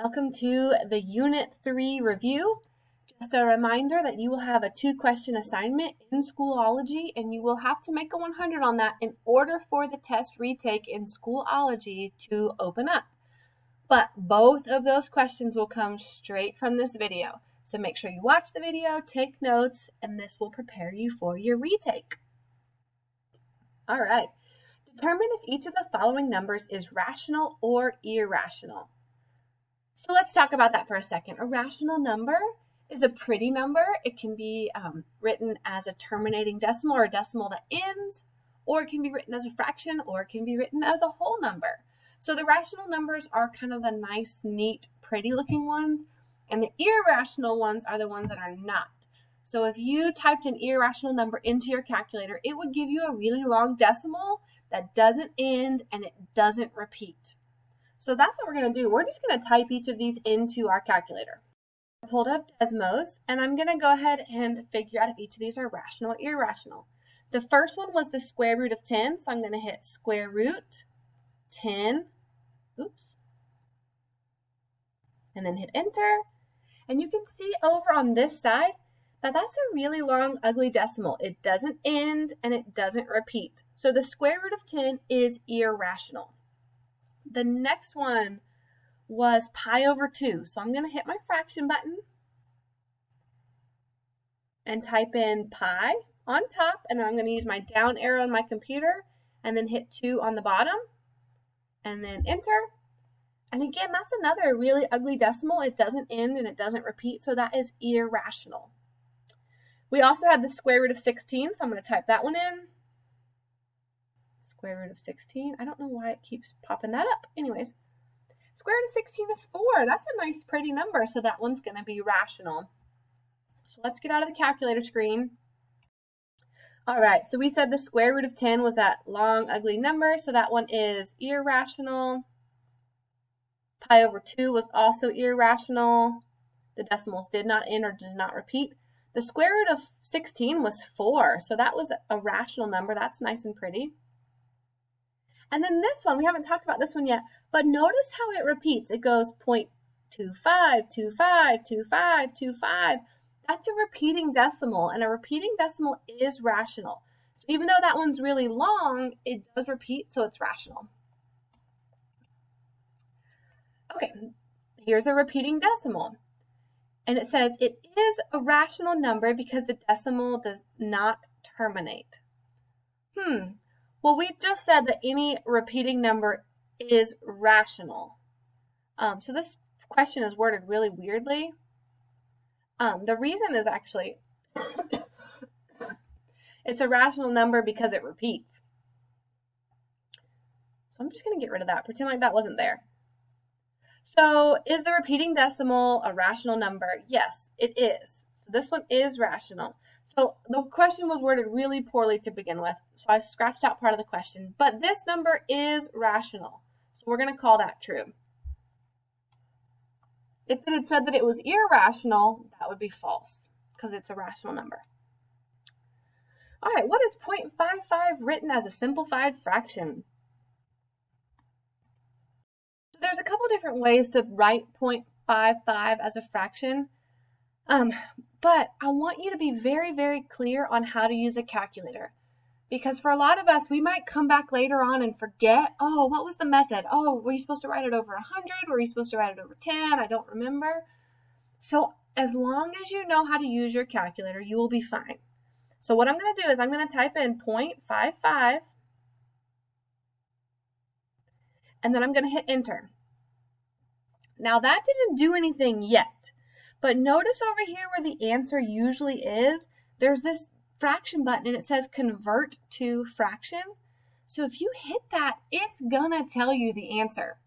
Welcome to the Unit 3 review. Just a reminder that you will have a 2-question assignment in Schoolology, and you will have to make a 100 on that in order for the test retake in Schoolology to open up. But both of those questions will come straight from this video. So make sure you watch the video, take notes, and this will prepare you for your retake. All right. Determine if each of the following numbers is rational or irrational. So let's talk about that for a second. A rational number is a pretty number. It can be written as a terminating decimal or a decimal that ends, or it can be written as a fraction, or it can be written as a whole number. So the rational numbers are kind of the nice, neat, pretty looking ones, and the irrational ones are the ones that are not. So if you typed an irrational number into your calculator, it would give you a really long decimal that doesn't end and it doesn't repeat. So that's what we're going to do. We're just going to type each of these into our calculator. I pulled up Desmos, and I'm going to go ahead and figure out if each of these are rational or irrational. The first one was the square root of 10, so I'm going to hit square root 10, and then hit enter. And you can see over on this side that that's a really long, ugly decimal. It doesn't end and it doesn't repeat. So the square root of 10 is irrational. The next one was pi over 2. So I'm going to hit my fraction button and type in pi on top, and then I'm going to use my down arrow on my computer and then hit 2 on the bottom and then enter. And again, that's another really ugly decimal. It doesn't end and it doesn't repeat, so that is irrational. We also had the square root of 16, so I'm going to type that one in. Square root of 16. I don't know why it keeps popping that up. Anyways, square root of 16 is 4. That's a nice, pretty number, so that one's going to be rational. So let's get out of the calculator screen. All right, so we said the square root of 10 was that long, ugly number, so that one is irrational. Pi over 2 was also irrational. The decimals did not end or did not repeat. The square root of 16 was 4, so that was a rational number. That's nice and pretty. And then this one, we haven't talked about this one yet, but notice how it repeats. It goes 0.25, 25, 25, 25. That's a repeating decimal, and a repeating decimal is rational. So even though that one's really long, it does repeat, so it's rational. Okay, here's a repeating decimal. And it says it is a rational number because the decimal does not terminate. Well, we just said that any repeating number is rational. So this question is worded really weirdly. The reason is actually it's a rational number because it repeats. So I'm just going to get rid of that, pretend like that wasn't there. So is the repeating decimal a rational number? Yes, it is. So this one is rational. So the question was worded really poorly to begin with. So I scratched out part of the question, but this number is rational. So we're going to call that true. If it had said that it was irrational, that would be false because it's a rational number. All right, what is 0.55 written as a simplified fraction? There's a couple different ways to write 0.55 as a fraction, but I want you to be very, very clear on how to use a calculator. Because for a lot of us, we might come back later on and forget, oh, what was the method? Oh, were you supposed to write it over 100? Were you supposed to write it over 10? I don't remember. So as long as you know how to use your calculator, you will be fine. So what I'm going to do is I'm going to type in 0.55, and then I'm going to hit enter. Now that didn't do anything yet, but notice over here where the answer usually is, there's this fraction button and it says convert to fraction. So if you hit that, it's gonna tell you the answer.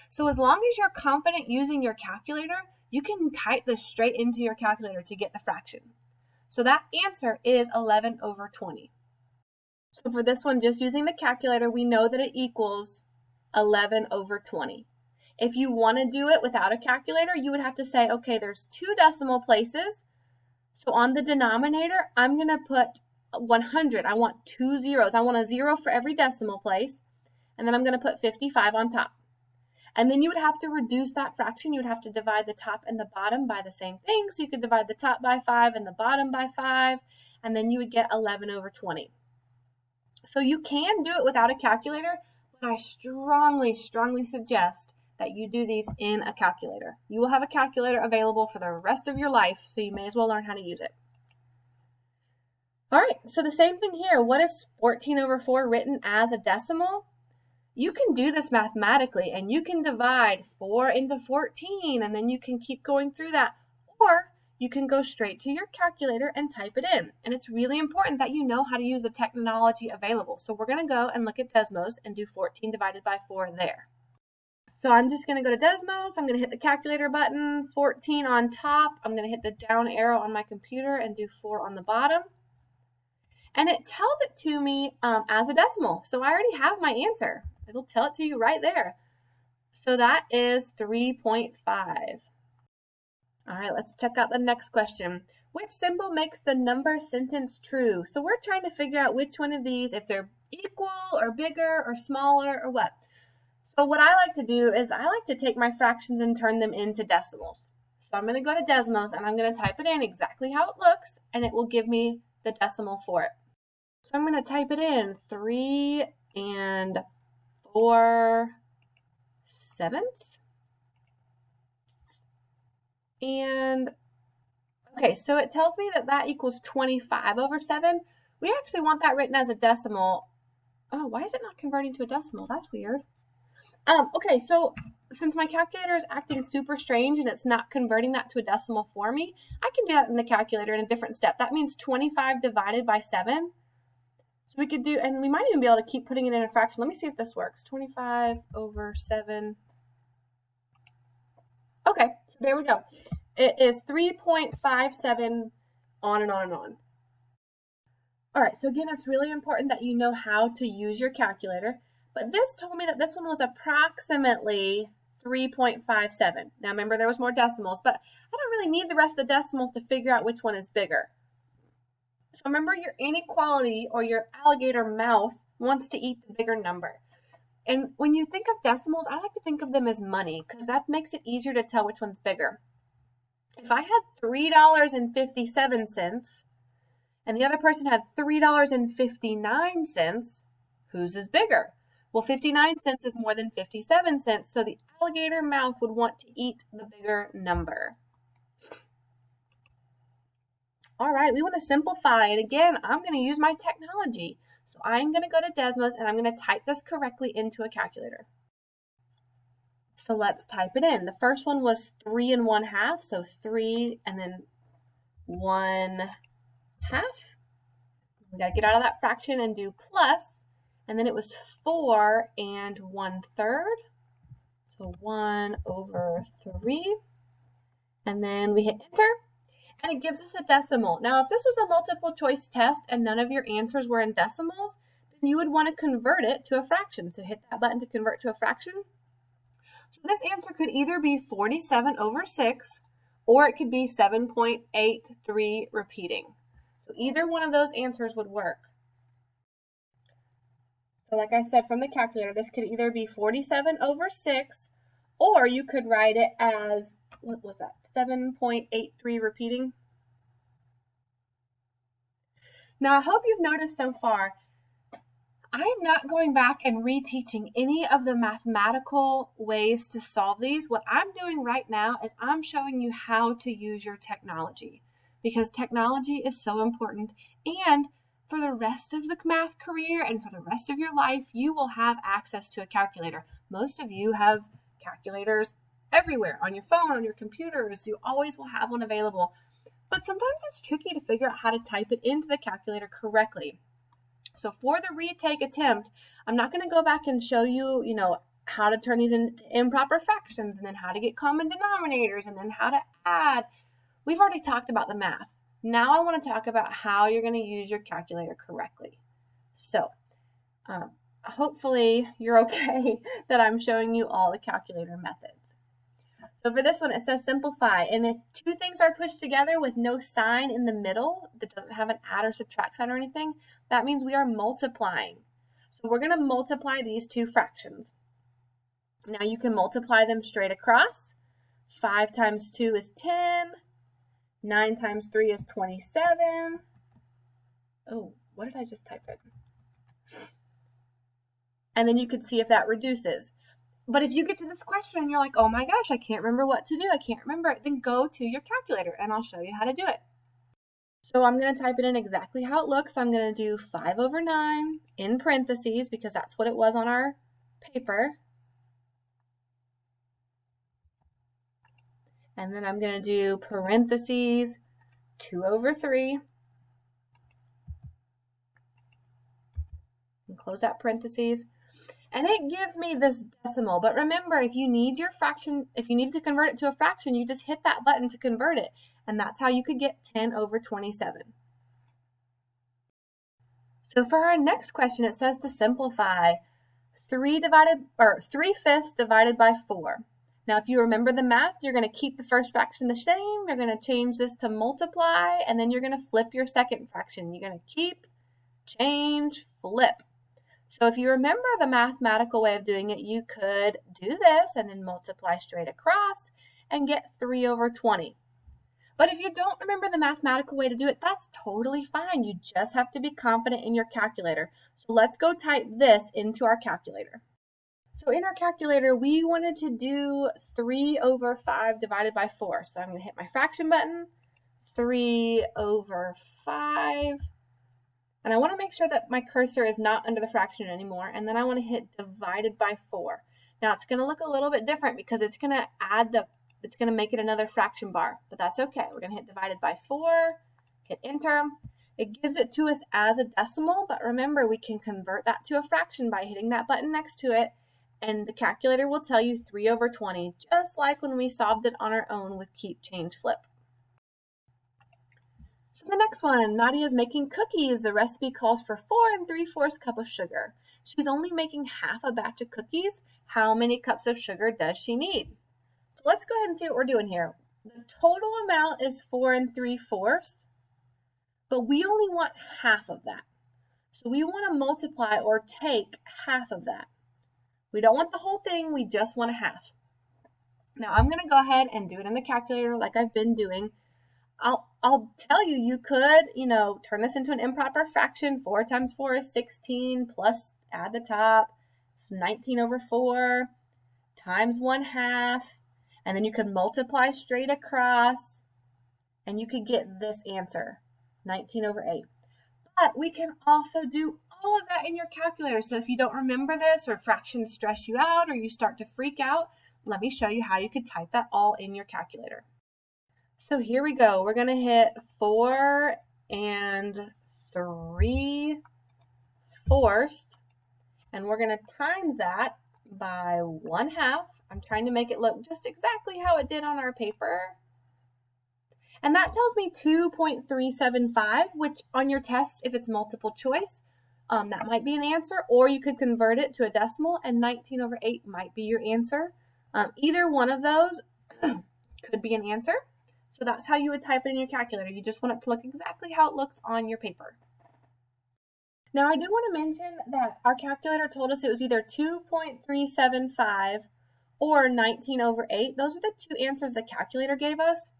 So as long as you're confident using your calculator, you can type this straight into your calculator to get the fraction. So that answer is 11 over 20. So for this one, just using the calculator, we know that it equals 11 over 20. If you want to do it without a calculator, you would have to say, okay, there's 2 decimal places. So on the denominator, I'm going to put 100. I want 2 zeros. I want a 0 for every decimal place. And then I'm going to put 55 on top. And then you would have to reduce that fraction. You would have to divide the top and the bottom by the same thing. So you could divide the top by 5 and the bottom by 5, and then you would get 11 over 20. So you can do it without a calculator, but I strongly suggest that you do these in a calculator. You will have a calculator available for the rest of your life, so you may as well learn how to use it. All right, so the same thing here. What is 14 over 4 written as a decimal? You can do this mathematically, and you can divide 4 into 14, and then you can keep going through that. Or you can go straight to your calculator and type it in. And it's really important that you know how to use the technology available. So we're going to go and look at Desmos and do 14 divided by 4 there. So I'm just going to go to Desmos. I'm going to hit the calculator button, 14 on top. I'm going to hit the down arrow on my computer and do 4 on the bottom. And it tells it to me as a decimal. So I already have my answer. It'll tell it to you right there. So that is 3.5. All right, let's check out the next question. Which symbol makes the number sentence true? So we're trying to figure out which one of these, if they're equal or bigger or smaller or what. So what I like to do is I like to take my fractions and turn them into decimals. So I'm going to go to Desmos and I'm going to type it in exactly how it looks, and it will give me the decimal for it. So I'm going to type it in 3 4/7. And okay, so it tells me that that equals 25 over 7. We actually want that written as a decimal. Oh, why is it not converting to a decimal? That's weird. Okay, so since my calculator is acting super strange and it's not converting that to a decimal for me, I can do that in the calculator in a different step. That means 25 divided by 7. So we could do, and we might even be able to keep putting it in a fraction. Let me see if this works. 25 over 7. Okay, so there we go. It is 3.57 on and on and on. All right, so again, it's really important that you know how to use your calculator. But this told me that this one was approximately 3.57. Now remember, there was more decimals, but I don't really need the rest of the decimals to figure out which one is bigger. So remember, your inequality or your alligator mouth wants to eat the bigger number. And when you think of decimals, I like to think of them as money because that makes it easier to tell which one's bigger. If I had $3.57 and the other person had $3.59, whose is bigger? Well, 59 cents is more than 57 cents, so the alligator mouth would want to eat the bigger number. All right, we want to simplify, and again, I'm going to use my technology. So I'm going to go to Desmos, and I'm going to type this correctly into a calculator. So let's type it in. The first one was 3 1/2, so 3 and then 1/2. We got to get out of that fraction and do plus. And then it was 4 1/3. So 1 over 3. And then we hit enter. And it gives us a decimal. Now, if this was a multiple choice test and none of your answers were in decimals, then you would want to convert it to a fraction. So hit that button to convert to a fraction. So this answer could either be 47 over 6, or it could be 7.83 repeating. So either one of those answers would work. So like I said from the calculator, this could either be 47 over 6, or you could write it as, what was that, 7.83 repeating? Now I hope you've noticed so far, I am not going back and reteaching any of the mathematical ways to solve these. What I'm doing right now is I'm showing you how to use your technology, because technology is so important, and for the rest of the math career and for the rest of your life, you will have access to a calculator. Most of you have calculators everywhere, on your phone, on your computers. You always will have one available. But sometimes it's tricky to figure out how to type it into the calculator correctly. So for the retake attempt, I'm not going to go back and show you, how to turn these into improper fractions, and then how to get common denominators, and then how to add. We've already talked about the math. Now I want to talk about how you're going to use your calculator correctly. So hopefully you're okay that I'm showing you all the calculator methods. So for this one, it says simplify. And if two things are pushed together with no sign in the middle that doesn't have an add or subtract sign or anything, that means we are multiplying. So we're going to multiply these two fractions. Now you can multiply them straight across. 5 times 2 is 10. 9 times 3 is 27. Oh, what did I just type in? And then you can see if that reduces. But if you get to this question and you're like, oh my gosh, I can't remember what to do, I can't remember it, then go to your calculator and I'll show you how to do it. So I'm going to type it in exactly how it looks. I'm going to do 5 over 9 in parentheses because that's what it was on our paper. And then I'm going to do parentheses 2 over 3. And close that parentheses. And it gives me this decimal. But remember, if you need your fraction, if you need to convert it to a fraction, you just hit that button to convert it. And that's how you could get 10 over 27. So for our next question, it says to simplify 3/5 divided by 4. Now, if you remember the math, you're going to keep the first fraction the same. You're going to change this to multiply, and then you're going to flip your second fraction. You're going to keep, change, flip. So if you remember the mathematical way of doing it, you could do this and then multiply straight across and get 3 over 20. But if you don't remember the mathematical way to do it, that's totally fine. You just have to be confident in your calculator. So let's go type this into our calculator. So in our calculator, we wanted to do 3 over 5 divided by 4. So I'm going to hit my fraction button, 3 over 5. And I want to make sure that my cursor is not under the fraction anymore. And then I want to hit divided by 4. Now it's going to look a little bit different because it's going to it's going to make it another fraction bar, but that's okay. We're going to hit divided by 4, hit enter. It gives it to us as a decimal, but remember we can convert that to a fraction by hitting that button next to it, and the calculator will tell you 3 over 20, just like when we solved it on our own with keep, change, flip. So the next one, Nadia is making cookies. The recipe calls for 4 3/4 cup of sugar. She's only making half a batch of cookies. How many cups of sugar does she need? So let's go ahead and see what we're doing here. The total amount is 4 3/4, but we only want half of that. So we want to multiply or take half of that. We don't want the whole thing, we just want a half. Now I'm going to go ahead and do it in the calculator like I've been doing. I'll tell you, you could, turn this into an improper fraction. 4 times 4 is 16 plus add the top. It's 19 over 4 times 1/2. And then you could multiply straight across and you could get this answer, 19 over 8. But we can also do all of that in your calculator. So if you don't remember this or fractions stress you out or you start to freak out, let me show you how you could type that all in your calculator. So here we go. We're going to hit 4 3/4, and we're going to times that by 1/2. I'm trying to make it look just exactly how it did on our paper. And that tells me 2.375, which on your test, if it's multiple choice, that might be an answer, or you could convert it to a decimal, and 19 over 8 might be your answer. Either one of those could be an answer. So that's how you would type it in your calculator. You just want it to look exactly how it looks on your paper. Now I do want to mention that our calculator told us it was either 2.375 or 19 over 8. Those are the two answers the calculator gave us.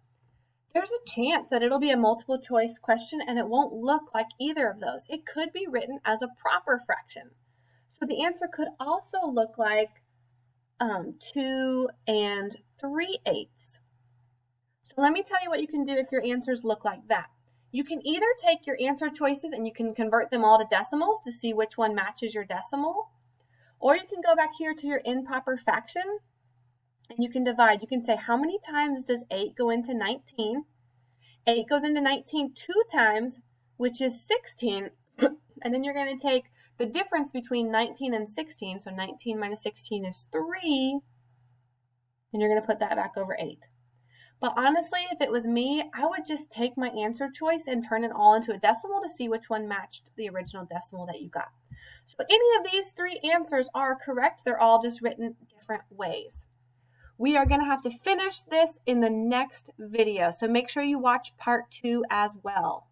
There's a chance that it'll be a multiple choice question and it won't look like either of those. It could be written as a proper fraction. So the answer could also look like 2 3/8. So let me tell you what you can do if your answers look like that. You can either take your answer choices and you can convert them all to decimals to see which one matches your decimal, or you can go back here to your improper fraction and you can divide. You can say, how many times does 8 go into 19? 8 goes into 19 2 times, which is 16. And then you're going to take the difference between 19 and 16. So 19 minus 16 is 3. And you're going to put that back over 8. But honestly, if it was me, I would just take my answer choice and turn it all into a decimal to see which one matched the original decimal that you got. So any of these 3 answers are correct. They're all just written different ways. We are going to have to finish this in the next video, so make sure you watch part 2 as well.